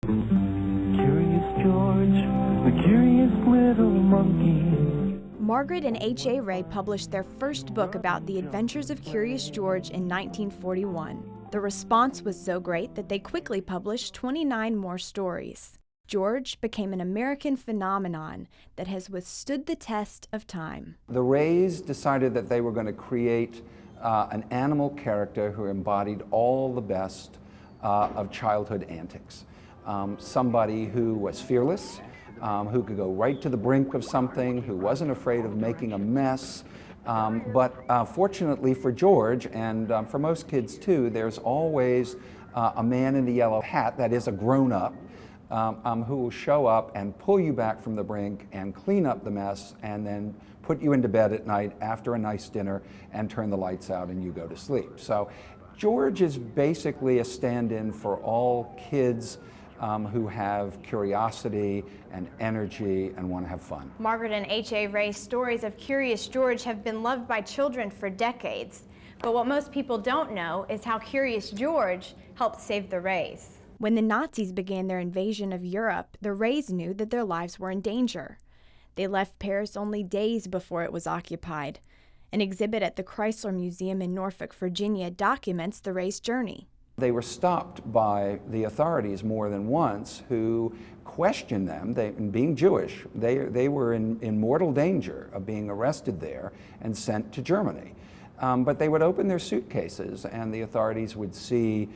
Curious George, the curious little monkey. Margaret and H.A. Ray published their first book about the adventures of Curious George in 1941. The response was so great that they quickly published 29 more stories. George became an American phenomenon that has withstood the test of time. The Rays decided that they were going to create an animal character who embodied all the best of childhood antics. Somebody who was fearless, who could go right to the brink of something, who wasn't afraid of making a mess. But fortunately for George, and for most kids too, there's always a man in the yellow hat, that is a grown-up, who will show up and pull you back from the brink and clean up the mess and then put you into bed at night after a nice dinner and turn the lights out and you go to sleep. So George is basically a stand-in for all kids who have curiosity and energy and want to have fun. Margaret and H.A. Ray's stories of Curious George have been loved by children for decades. But what most people don't know is how Curious George helped save the Rays. When the Nazis began their invasion of Europe, the Rays knew that their lives were in danger. They left Paris only days before it was occupied. An exhibit at the Chrysler Museum in Norfolk, Virginia documents the Rays' journey. They were stopped by the authorities more than once who questioned them. Being Jewish, they were in mortal danger of being arrested there and sent to Germany. But they would open their suitcases and the authorities would see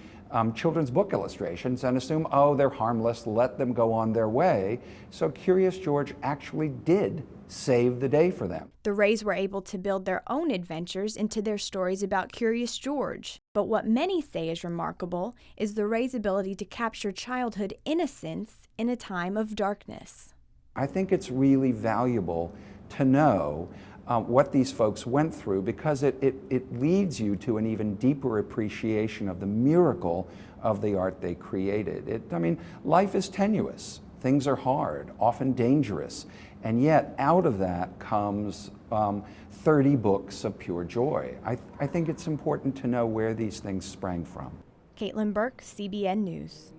children's book illustrations and assume, oh, they're harmless, let them go on their way. So Curious George actually did save the day for them. The Rays were able to build their own adventures into their stories about Curious George. But what many say is remarkable is the Rays' ability to capture childhood innocence in a time of darkness. I think it's really valuable to know what these folks went through, because it leads you to an even deeper appreciation of the miracle of the art they created. I mean, life is tenuous. Things are hard, often dangerous, and yet out of that comes 30 books of pure joy. I think it's important to know where these things sprang from. Caitlin Burke, CBN News.